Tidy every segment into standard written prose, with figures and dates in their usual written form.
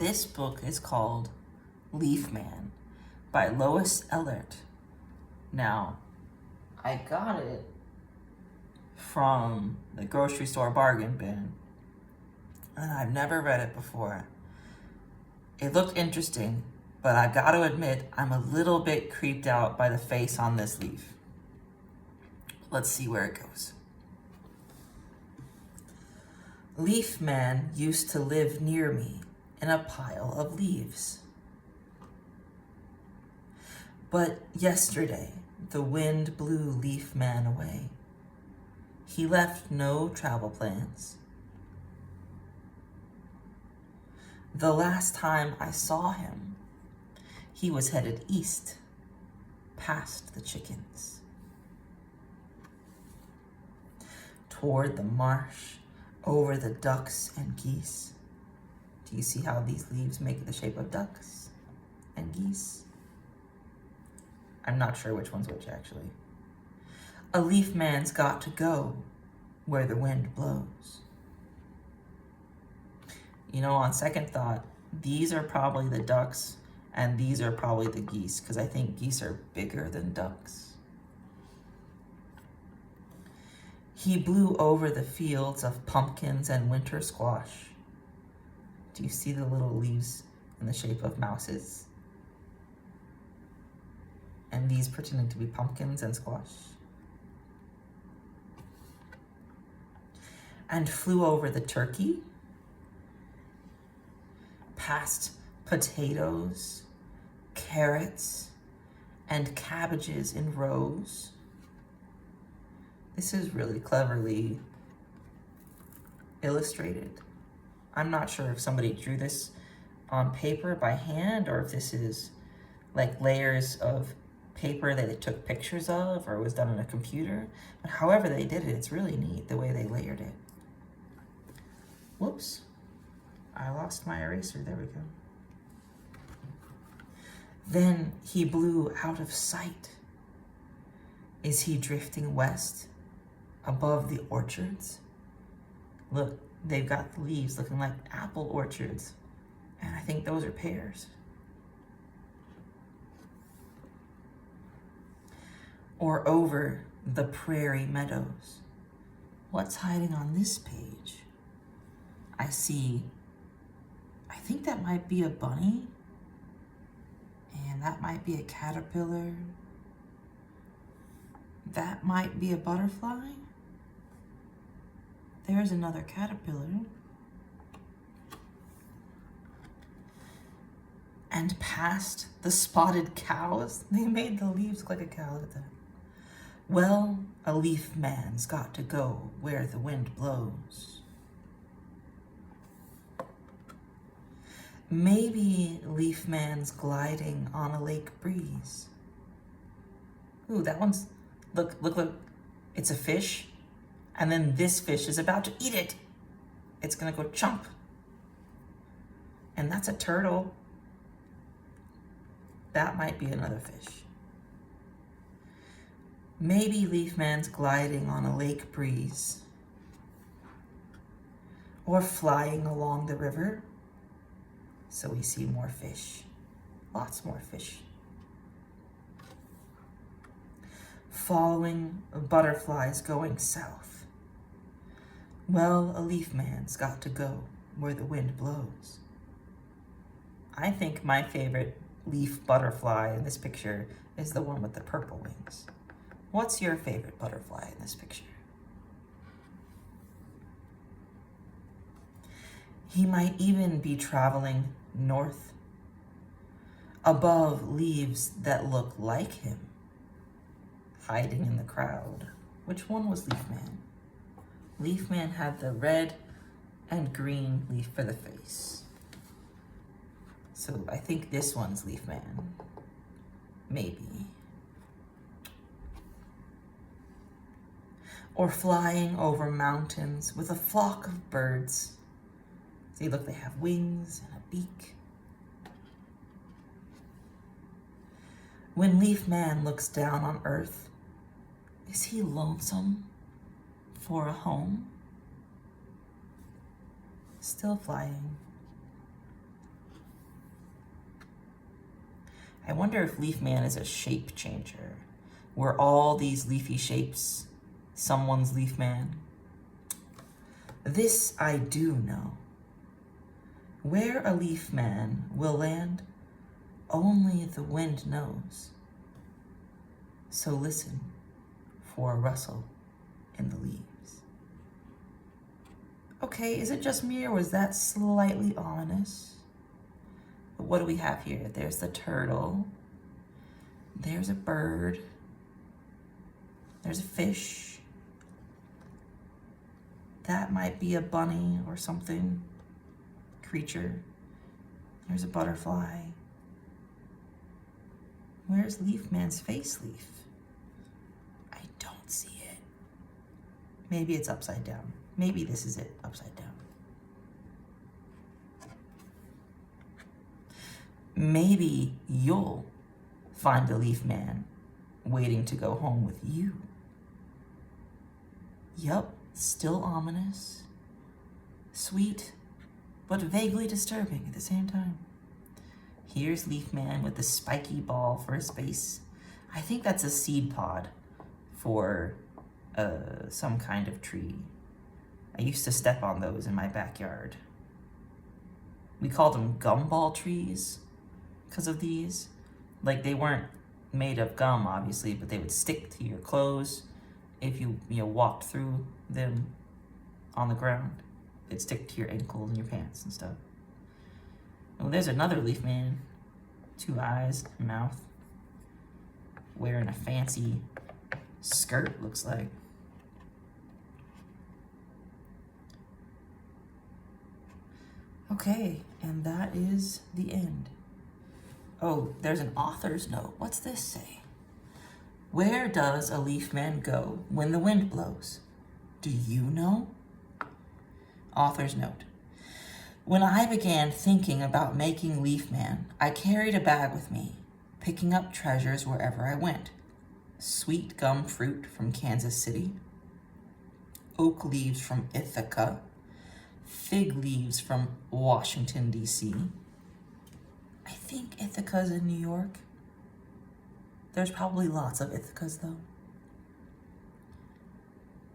This book is called Leaf Man by Lois Ehlert. Now, I got it from the grocery store bargain bin, and I've never read it before. It looked interesting, but I gotta admit, I'm a little bit creeped out by the face on this leaf. Let's see where it goes. Leaf Man used to live near me in a pile of leaves. But yesterday, the wind blew Leaf Man away. He left no travel plans. The last time I saw him, he was headed east, past the chickens, toward the marsh, over the ducks and geese. Do you see how these leaves make the shape of ducks and geese? I'm not sure which one's which, actually. A leaf man's got to go where the wind blows. You know, on second thought, these are probably the ducks and these are probably the geese, because I think geese are bigger than ducks. He blew over the fields of pumpkins and winter squash. Do you see the little leaves in the shape of mouses? And these pretending to be pumpkins and squash. And flew over the turkey, past potatoes, carrots, and cabbages in rows. This is really cleverly illustrated. I'm not sure if somebody drew this on paper by hand or if this is like layers of paper that they took pictures of or was done on a computer. But however they did it, it's really neat the way they layered it. Whoops, I lost my eraser, there we go. Then he blew out of sight. Is he drifting west above the orchards? Look, they've got the leaves looking like apple orchards, and I think those are pears. Or over the prairie meadows. What's hiding on this page? I think that might be a bunny, and that might be a caterpillar. That might be a butterfly. There's another caterpillar. And past the spotted cows, they made the leaves look like a cow. Look at that. Well, a leaf man's got to go where the wind blows. Maybe Leaf Man's gliding on a lake breeze. Ooh, that one's, look, it's a fish. And then this fish is about to eat it. It's gonna go chomp. And that's a turtle. That might be another fish. Maybe Leaf Man's gliding on a lake breeze. Or flying along the river. So we see more fish, lots more fish. Following butterflies going south. Well, a leaf man's got to go where the wind blows. I think my favorite leaf butterfly in this picture is the one with the purple wings. What's your favorite butterfly in this picture? He might even be traveling north, above leaves that look like him, hiding in the crowd. Which one was Leaf Man? Leaf Man had the red and green leaf for the face. So I think this one's Leaf Man. Maybe. Or flying over mountains with a flock of birds. See, look, they have wings and a beak. When Leaf Man looks down on earth, is he lonesome for a home? Still flying. I wonder if Leaf Man is a shape changer. Were all these leafy shapes someone's Leaf Man? This I do know. Where a Leaf Man will land, only the wind knows. So listen for a rustle in the leaves. Okay, is it just me or was that slightly ominous? But what do we have here? There's the turtle. There's a bird. There's a fish. That might be a bunny or something. Creature. There's a butterfly. Where's Leaf Man's face leaf? I don't see it. Maybe it's upside down. Maybe this is it, upside down. Maybe you'll find a Leaf Man waiting to go home with you. Yup, still ominous, sweet, but vaguely disturbing at the same time. Here's Leaf Man with the spiky ball for his face. I think that's a seed pod for some kind of tree. I used to step on those in my backyard. We called them gumball trees because of these. Like, they weren't made of gum, obviously, but they would stick to your clothes if you walked through them on the ground. They'd stick to your ankles and your pants and stuff. Oh, there's another Leaf Man. 2 eyes, mouth. Wearing a fancy skirt, looks like. Okay, and that is the end. Oh, there's an author's note. What's this say? Where does a Leaf Man go when the wind blows? Do you know? Author's note. When I began thinking about making Leaf Man, I carried a bag with me, picking up treasures wherever I went. Sweet gum fruit from Kansas City, oak leaves from Ithaca, fig leaves from Washington, D.C. I think Ithaca's in New York. There's probably lots of Ithacas, though.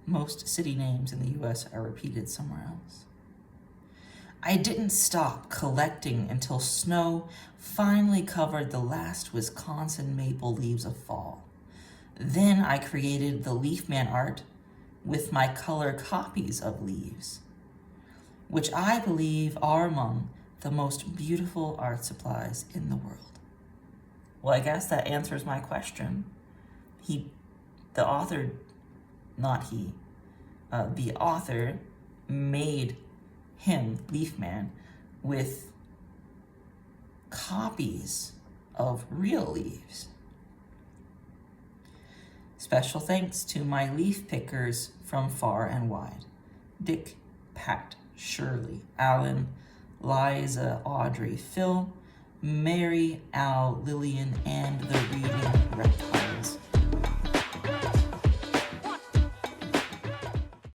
Most city names in the U.S. are repeated somewhere else. I didn't stop collecting until snow finally covered the last Wisconsin maple leaves of fall. Then I created the Leaf Man art with my color copies of leaves, which I believe are among the most beautiful art supplies in the world. Well, I guess that answers my question. The author made him, Leaf Man, with copies of real leaves. Special thanks to my leaf pickers from far and wide. Dick, Pat, Shirley, Alan, Liza, Audrey, Phil, Mary, Al, Lillian, and the Reading Reptile.